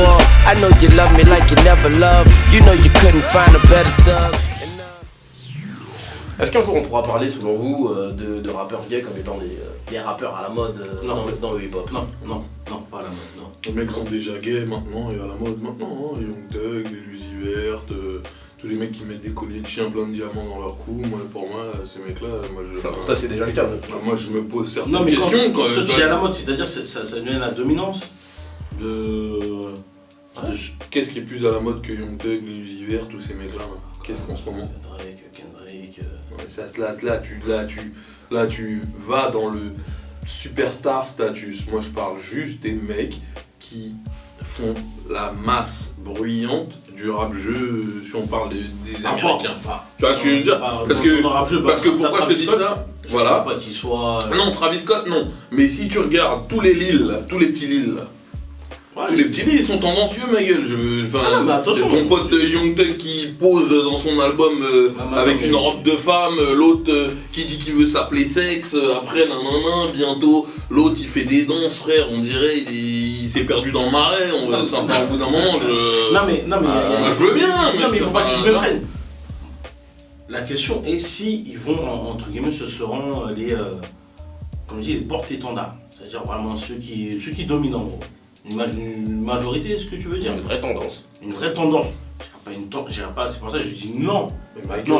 poor. I know you love me like you never loved. You know you couldn't find a better thug. Est-ce qu'un jour on pourra parler, selon vous, de rappeurs gays comme étant les rappeurs à la mode dans le hip-hop? Non, pas à la mode, non. Les mecs sont déjà gays maintenant et à la mode maintenant, hein. Young Thug, les Lucy Verte, tous les mecs qui mettent des colliers de chiens plein de diamants dans leur cou. Pour moi, ces mecs-là, Ça c'est déjà le cas. Moi je me pose certaines questions. Quand tu dis à la mode, c'est-à-dire ça devient la dominance Qu'est-ce qui est plus à la mode que Young Thug, les Lucy Verte, tous ces mecs-là? Qu'est-ce qu'en ce moment? Kendrick. Ouais, ça, là, tu vas dans le superstar status. Moi, je parle juste des mecs qui font la masse bruyante du rap-jeu, si on parle des Américains. Tu vois ce que je veux dire? Parce que pourquoi je te dis ça? Voilà. Pas qu'il soit... Non, Travis Scott, non. Mais si tu regardes tous les petits Lil, tous les petits Lil, ils sont tendancieux, ma gueule. Ton pote Young Thug qui pose dans son album avec une robe de femme, l'autre qui dit qu'il veut s'appeler Sexe, après bientôt l'autre il fait des danses, frère, on dirait il s'est perdu dans le marais, au bout d'un moment moi je veux bien, mais faut pas que tu me prennes. La question est si ils vont, entre guillemets, ce seront les porte-étendards, c'est-à-dire vraiment ceux qui dominent en gros. Une majorité, est-ce que tu veux dire? Une vraie tendance. Une vraie tendance. C'est pour ça que je dis non. Non,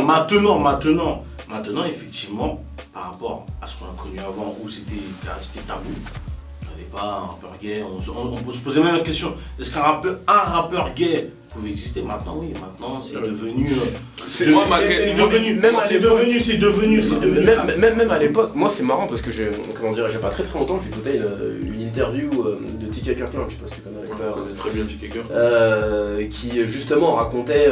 maintenant, effectivement, par rapport à ce qu'on a connu avant, où c'était tabou, on n'avait pas un rappeur gay, on peut se poser même la question, est-ce qu'un rappeur gay pouvait exister? Maintenant, oui, maintenant c'est devenu... Même à l'époque, moi c'est marrant parce que j'ai pas très longtemps que j'écoutais une interview de T.K. Kirkland, je sais pas si tu connais l'acteur. Je connais très bien T.K. Kirkland. Qui justement racontait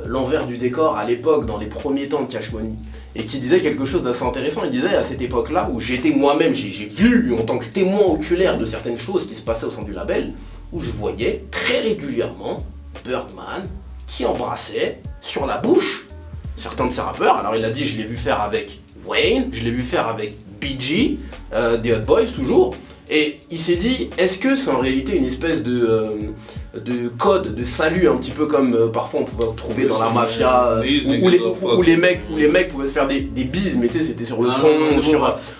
l'envers du décor à l'époque, dans les premiers temps de Cash Money. Et qui disait quelque chose d'assez intéressant. Il disait à cette époque-là où j'étais moi-même, j'ai vu en tant que témoin oculaire de certaines choses qui se passaient au sein du label, où je voyais très régulièrement Birdman qui embrassait sur la bouche certains de ses rappeurs. Alors il a dit, je l'ai vu faire avec Wayne, je l'ai vu faire avec BG, des Hot Boys toujours. Et il s'est dit, est-ce que c'est en réalité une espèce de code, de salut, un petit peu comme parfois on pouvait retrouver dans la mafia, où les mecs pouvaient se faire des bises, mais tu sais, c'était sur le front,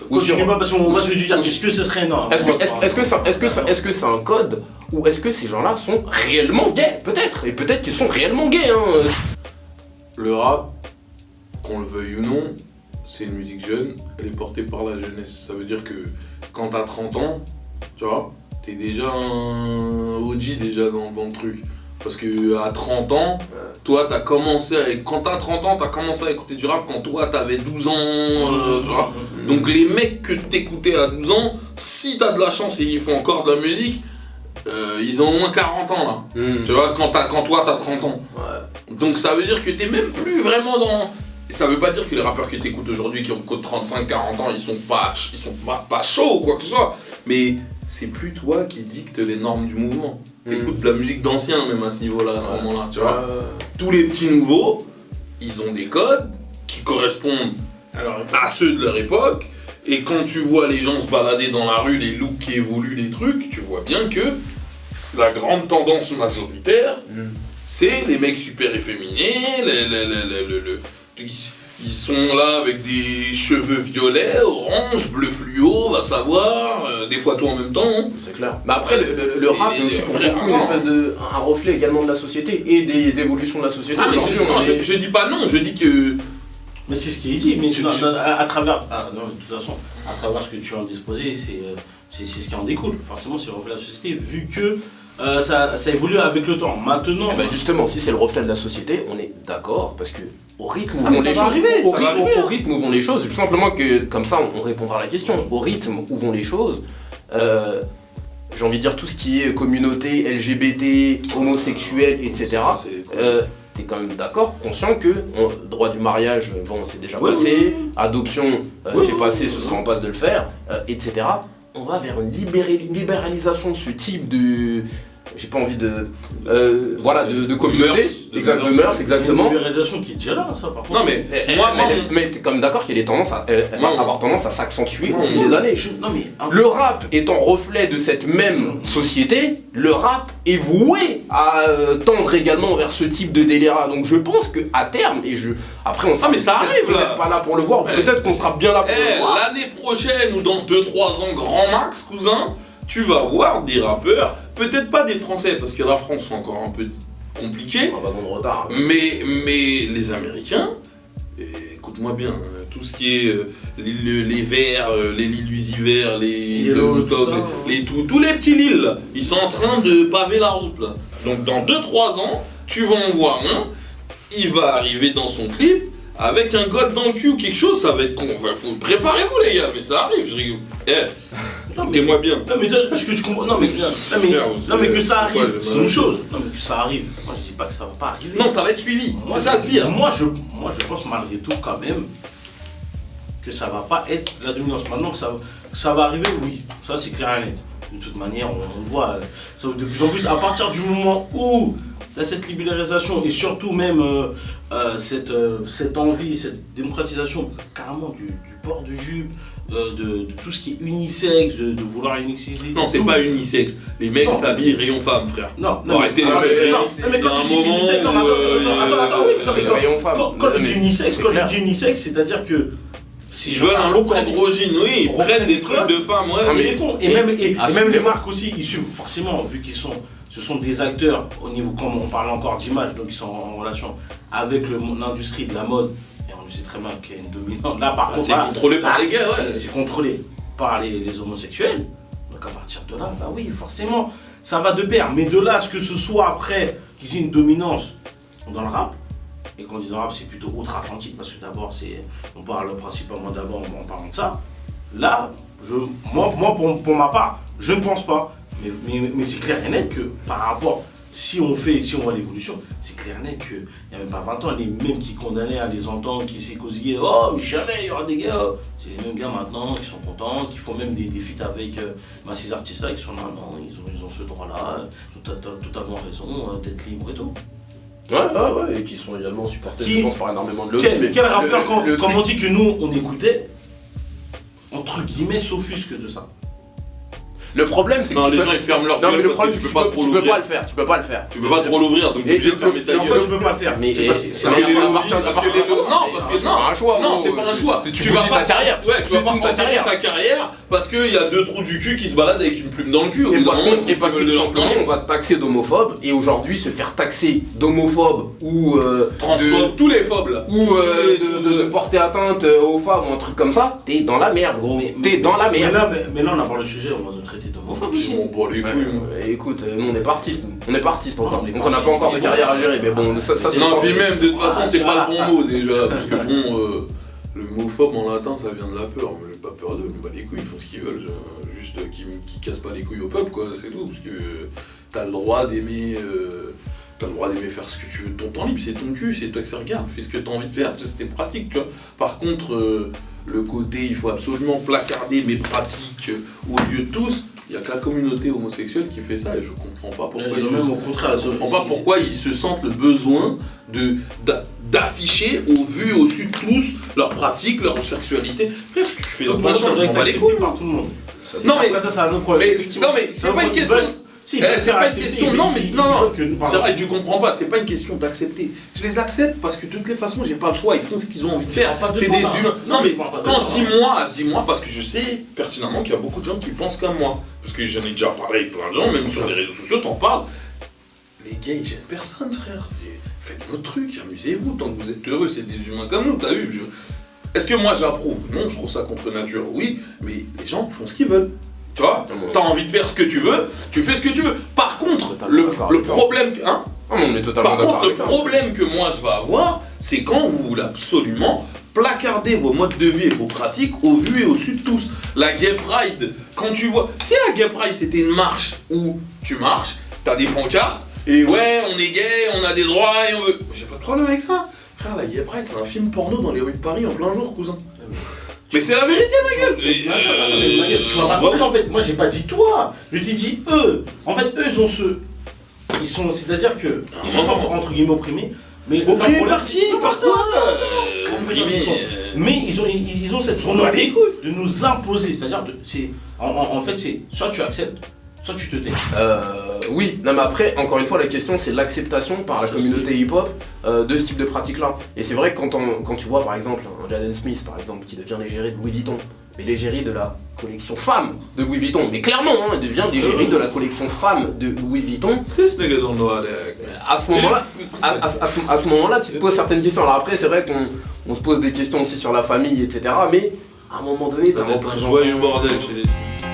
Continue-moi parce qu'on va se dire, est-ce que ce serait énorme? Est-ce que c'est un code, ou est-ce que ces gens-là sont réellement gays? Peut-être, et peut-être qu'ils sont réellement gays, hein. Le rap, qu'on le veuille ou non, c'est une musique jeune, elle est portée par la jeunesse. Ça veut dire que quand t'as 30 ans, tu vois, t'es déjà un OG déjà dans le truc. Parce que à 30 ans, toi quand t'as 30 ans, t'as commencé à écouter du rap quand toi t'avais 12 ans, tu vois. Donc les mecs que t'écoutais à 12 ans, si t'as de la chance et qu'ils font encore de la musique, ils ont au moins 40 ans là. Tu vois, quand toi t'as 30 ans. Ouais. Donc ça veut dire que t'es même plus vraiment dans... Ça veut pas dire que les rappeurs que t'écoutes aujourd'hui qui ont 35-40 ans, ils sont pas chauds ou quoi que ce soit. Mais c'est plus toi qui dicte les normes du mouvement. T'écoutes de la musique d'anciens même à ce niveau-là, à ce moment-là, tu vois. Tous les petits nouveaux, ils ont des codes qui correspondent à ceux de leur époque. Et quand tu vois les gens se balader dans la rue, les looks qui évoluent, les trucs, tu vois bien que la grande tendance majoritaire, c'est les mecs super efféminés, ils sont là avec des cheveux violets, orange, bleu fluo, va savoir, des fois tout en même temps. Hein. C'est clair. Mais après, le rap est aussi un reflet également de la société et des évolutions de la société. Je dis pas non, je dis que... Mais c'est ce qu'il dit, mais à travers... de toute façon, à travers ce que tu as disposé, c'est ce qui en découle. Forcément, c'est le reflet de la société, vu que ça évolue avec le temps. Maintenant... justement, si c'est le reflet de la société, on est d'accord, parce que au rythme où vont les choses, au rythme où vont les choses, tout simplement que comme ça on répondra à la question, au rythme où vont les choses, j'ai envie de dire tout ce qui est communauté LGBT, homosexuel, etc. T'es quand même d'accord, conscient que droit du mariage, bon c'est déjà passé, adoption c'est passé, ce sera en passe de le faire, etc. On va vers une libéralisation de ce type j'ai pas envie de communauté, de mœurs, exactement. Il y a une libéralisation qui est déjà là, ça par contre. Non mais Mais t'es quand même d'accord qu'elle est elle va avoir tendance à s'accentuer au fil des années. Non, Le rap étant reflet de cette même société, le rap est voué à tendre également vers ce type de délire-là. Donc je pense qu'à terme, après on sera mais ça arrive, peut-être là. pas là pour le voir, Ouais. peut-être qu'on sera bien là pour le voir. L'année prochaine ou dans 2-3 ans, grand max, cousin, tu vas voir des rappeurs, peut-être pas des Français, parce que la France c'est encore un peu compliqué, On va dans le retard. mais les Américains, écoute-moi bien, tout ce qui est les Verts, les Lil-Uzi-Verts, les Yellow, tout ça, tous les petits Lil, là, ils sont en train de paver la route là. Donc dans 2-3 ans, tu vas en voir un, il va arriver dans son clip avec un god dans le cul ou quelque chose, ça va être con. Faut préparez-vous les gars, mais ça arrive, je rigole. Écoutez-moi bien. Non mais ce que tu comprends. Non mais que ça arrive, c'est une chose. Non mais que ça arrive. Moi je dis pas que ça va pas arriver. Non, ça va être suivi. Moi, C'est ça le pire. Moi je pense malgré tout quand même que ça va pas être la dominance. Maintenant que ça va arriver, oui. Ça c'est clair et net. De toute manière, on voit ça de plus en plus. À partir du moment où tu as cette libéralisation et surtout même cette envie, cette démocratisation carrément du port de jupe, de tout ce qui est unisexe, de vouloir unisexiser. Non, c'est pas unisexe. Les mecs s'habillent rayon femme, frère. Non, Arrêtez les mais quand un tu dis moment unisexe, non, attends, oui, non, mais Rayon femme. quand je dis unisexe, C'est quand clair. je dis unisexe, c'est-à-dire que si Ils veulent un look androgyne, oui, ils prennent des trucs de femmes, ouais. ils les font. Et même les assurément. marques aussi, ils suivent forcément, vu qu'ils ce sont des acteurs au niveau, comme on parle encore d'image, donc ils sont en relation avec l'industrie de la mode. Et on sait très bien qu'il y a une dominante. Là, par contre, C'est contrôlé par les gars, ouais. c'est contrôlé par les homosexuels. Donc à partir de là, bah oui, forcément, ça va de pair. Mais de là à ce que ce soit après qu'ils aient une dominance dans le rap, et quand on dit dans le rap, c'est plutôt outre-Atlantique, parce que d'abord, on parle principalement d'abord en parlant de ça. Là, moi pour ma part, je ne pense pas. Mais c'est clair et net que par rapport, si on voit l'évolution, c'est clair et net qu'il n'y a même pas 20 ans, les mêmes qui condamnaient à les entendre, qui s'écosillaient, oh mais jamais il y aura des gars, c'est les mêmes gars maintenant qui sont contents, qui font même des feats avec ces artistes-là qui sont là, non, ils ont ce droit-là, ils ont totalement raison d'être libres et tout. Ouais, et qui sont également supportés, je pense, par énormément de lobbies. Quel rappeur, comme on dit que nous, on écoutait, entre guillemets, s'offusque de ça? Le problème, c'est que Non, les gens ils ferment leur gueule parce que tu peux pas trop tu peux l'ouvrir. pas le faire, tu peux pas le faire. Tu peux pas trop l'ouvrir, donc t'es obligé de fermer ta Pourquoi gueule. tu peux pas le faire? Mais C'est parce c'est que- Parce que les à lobbies, partir- parce que les lobbies, non, parce que c'est pas un choix. non, c'est pas un choix. Tu vas pas ta carrière. Ouais, tu vas pas ta enterrer carrière. ta carrière parce qu'il y a 2 trous du cul qui se baladent avec une plume dans le cul. Au bout d'un moment, il faut Et parce se que lever tout dans le simplement, temps. on va te taxer d'homophobe, et aujourd'hui, se faire taxer d'homophobe ou Transphobe, tous les phobes là. de porter atteinte aux femmes ou un truc comme ça, t'es dans la merde, gros. T'es dans la merde. Mais là, on aborde le sujet, on va nous traiter d'homophobe aussi. Bon, pour les couilles. Écoute, nous on est pas artistes, on n'est pas artistes encore, on est donc pas on n'a pas artistes, encore de mais carrière bon. à gérer, mais bon, ça c'est Non, puis même, de toute façon, c'est pas le voilà. bon mot déjà, parce que bon, le mot phobe en latin ça vient de la peur, mais j'ai pas peur d'eux, mais bah les couilles ils font ce qu'ils veulent, juste qu'ils cassent pas les couilles au peuple quoi, c'est tout, parce que t'as le droit d'aimer. T'as le droit d'aimer faire ce que tu veux de ton temps libre, c'est ton cul, c'est toi que ça regarde, fais ce que t'as envie de faire, c'était pratique, tu vois. Par contre, le côté il faut absolument placarder mes pratiques aux yeux de tous, il n'y a que la communauté homosexuelle qui fait ça et je comprends pas pourquoi Même au contraire, je comprends pas pourquoi ils se sentent le besoin d'afficher au vu et au su de tous leurs pratiques, leur sexualité. Frère, ce que tu fais dans ta chambre, je m'en bats les couilles. par tout le monde. Non, mais- Après, ça, c'est un autre problème. Mais non mais c'est pas une question. Si, C'est pas une question, non, mais non, c'est c'est vrai, tu comprends pas, c'est pas une question d'accepter. Je les accepte parce que de toutes les façons, j'ai pas le choix, ils font ce qu'ils ont envie de faire. Je parle pas de C'est toi, des là. humains. Non, Non, mais je parle pas de quand toi. je dis moi parce que je sais pertinemment qu'il y a beaucoup de gens qui pensent comme moi. Parce que j'en ai déjà parlé avec plein de gens, même sur les réseaux sociaux, t'en parles. Les gars, ils gênent personne, frère. Faites vos trucs, amusez-vous, tant que vous êtes heureux, c'est des humains comme nous, t'as vu. Est-ce que moi j'approuve? Non, je trouve ça contre nature, oui, mais les gens font ce qu'ils veulent. Tu vois, t'as envie de faire ce que tu veux, tu fais ce que tu veux. Par contre, le problème, hein, on est totalement par d'accord contre, le avec ça. problème que moi je vais avoir, c'est quand vous voulez absolument placarder vos modes de vie et vos pratiques au vu et au su de tous. La Gay Pride, quand tu vois, si la Gay Pride c'était une marche où tu marches, t'as des pancartes, et ouais, on est gay, on a des droits et on veut. J'ai pas de problème avec ça. Frère, la Gay Pride, c'est un film porno dans les rues de Paris en plein jour, cousin. Mais c'est la vérité, ma gueule. Tu m'as pas compris, en fait, moi j'ai pas dit toi, je t'ai dit eux. En fait, eux ils ont ils sont, c'est-à-dire que ils sont entre guillemets opprimés. Mais opprimés par qui? Par quoi? Mais ils ont cette volonté de nous imposer, c'est-à-dire en fait c'est soit tu acceptes, soit tu te tais. Oui, non mais après, encore une fois, la question c'est l'acceptation par la communauté hip-hop de ce type de pratique-là. Et c'est vrai que quand tu vois par exemple un Jaden Smith par exemple qui devient l'égérie de Louis Vuitton, mais l'égérie de la collection femme de Louis Vuitton, mais clairement, hein, il devient l'égérie de la collection femme de Louis Vuitton. À ce moment-là, tu te poses certaines questions. Alors après, c'est vrai qu'on se pose des questions aussi sur la famille, etc. Mais à un moment donné, t'as un joyeux bordel chez les Smiths.